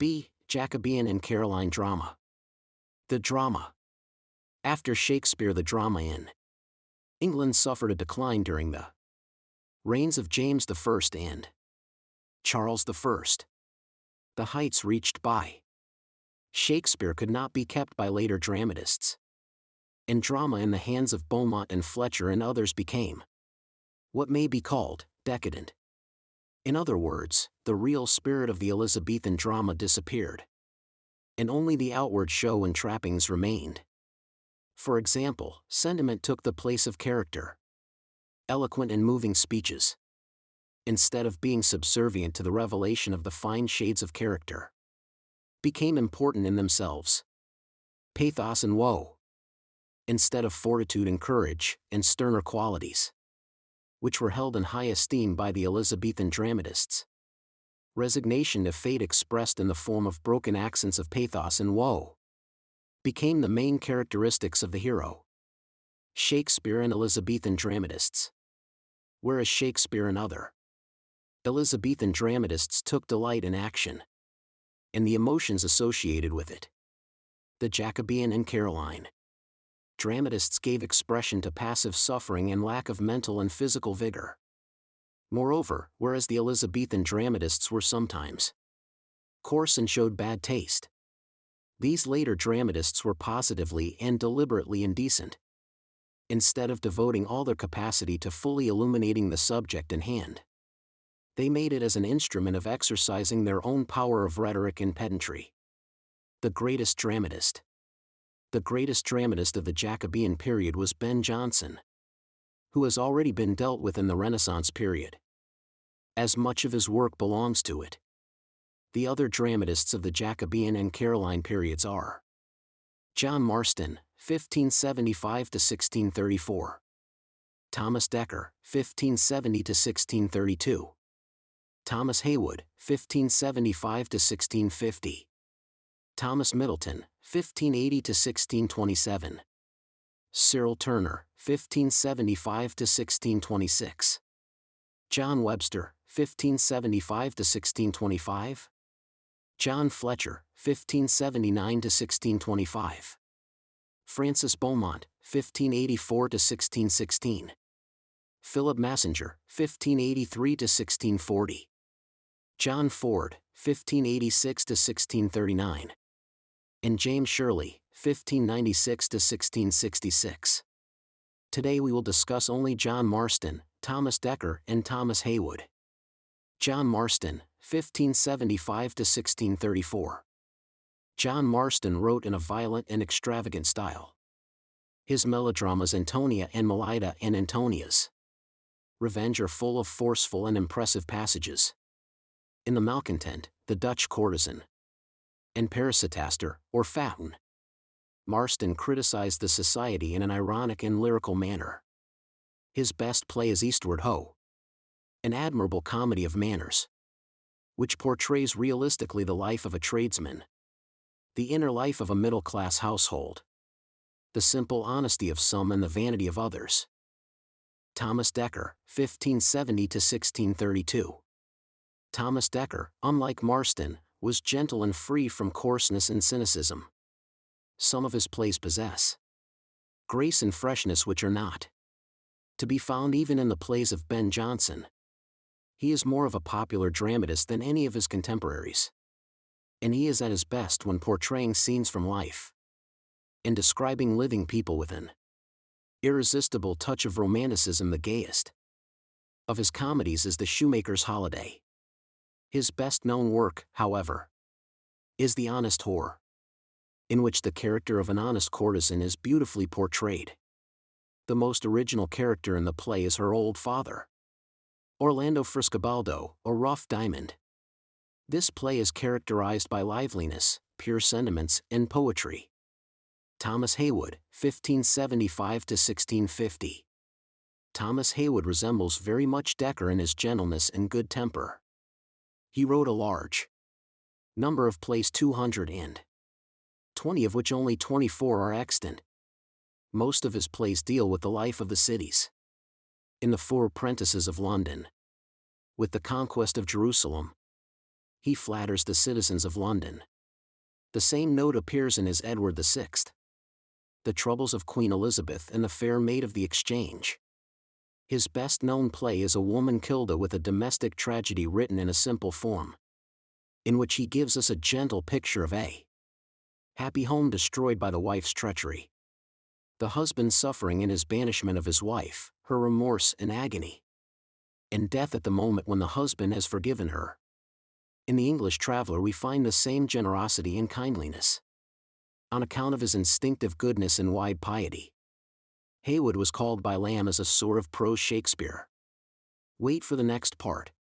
B. Jacobean and Caroline drama. The drama. After Shakespeare, the drama in England suffered a decline during the reigns of James I and Charles I. The heights reached by Shakespeare could not be kept by later dramatists, and drama in the hands of Beaumont and Fletcher and others became what may be called decadent. In other words, the real spirit of the Elizabethan drama disappeared, and only the outward show and trappings remained. For example, sentiment took the place of character. Eloquent and moving speeches, instead of being subservient to the revelation of the fine shades of character, became important in themselves. Pathos and woe, instead of fortitude and courage, and sterner qualities, which were held in high esteem by the Elizabethan dramatists. Resignation to fate expressed in the form of broken accents of pathos and woe became the main characteristics of the hero. Shakespeare and Elizabethan dramatists. Whereas Shakespeare and other Elizabethan dramatists took delight in action and the emotions associated with it. The Jacobean and Caroline dramatists gave expression to passive suffering and lack of mental and physical vigor. Moreover, whereas the Elizabethan dramatists were sometimes coarse and showed bad taste, these later dramatists were positively and deliberately indecent. Instead of devoting all their capacity to fully illuminating the subject in hand, they made it as an instrument of exercising their own power of rhetoric and pedantry. The greatest dramatist. The greatest dramatist of the Jacobean period was Ben Jonson, who has already been dealt with in the Renaissance period, as much of his work belongs to it. The other dramatists of the Jacobean and Caroline periods are John Marston, 1575–1634. Thomas Dekker, 1570–1632. Thomas Heywood, 1575–1650. Thomas Middleton, 1580–1627. Cyril Turner, 1575–1626. John Webster, 1575–1625. John Fletcher, 1579–1625. Francis Beaumont, 1584–1616. Philip Massinger, 1583–1640. John Ford, 1586–1639. And James Shirley, 1596–1666. Today we will discuss only John Marston, Thomas Dekker, and Thomas Heywood. John Marston, 1575–1634. John Marston wrote in a violent and extravagant style. His melodramas Antonia and Melita and Antonia's Revenge are full of forceful and impressive passages. In The Malcontent, The Dutch Courtesan, and Parasitaster, or Fatten, Marston criticized the society in an ironic and lyrical manner. His best play is Eastward Ho!, an admirable comedy of manners, which portrays realistically the life of a tradesman, the inner life of a middle-class household, the simple honesty of some and the vanity of others. Thomas Dekker, 1570–1632. Thomas Dekker, unlike Marston, was gentle and free from coarseness and cynicism. Some of his plays possess grace and freshness which are not to be found even in the plays of Ben Jonson. He is more of a popular dramatist than any of his contemporaries, and he is at his best when portraying scenes from life and describing living people with an irresistible touch of romanticism. The gayest of his comedies is The Shoemaker's Holiday. His best-known work, however, is The Honest Whore, in which the character of an honest courtesan is beautifully portrayed. The most original character in the play is her old father, Orlando Friscobaldo, a rough diamond. This play is characterized by liveliness, pure sentiments, and poetry. Thomas Heywood, 1575–1650. Thomas Heywood resembles very much Dekker in his gentleness and good temper. He wrote a large number of plays, 220 of which only 24 are extant. Most of his plays deal with the life of the cities. In The Four Apprentices of London, with the conquest of Jerusalem, he flatters the citizens of London. The same note appears in his Edward VI. The Troubles of Queen Elizabeth and the Fair Maid of the Exchange. His best-known play is A Woman Killed with a domestic tragedy written in a simple form, in which he gives us a gentle picture of a happy home destroyed by the wife's treachery. The husband suffering in his banishment of his wife, her remorse and agony, and death at the moment when the husband has forgiven her. In The English Traveller we find the same generosity and kindliness. On account of his instinctive goodness and wide piety, Heywood was called by Lamb as a sort of prose Shakespeare. Wait for the next part.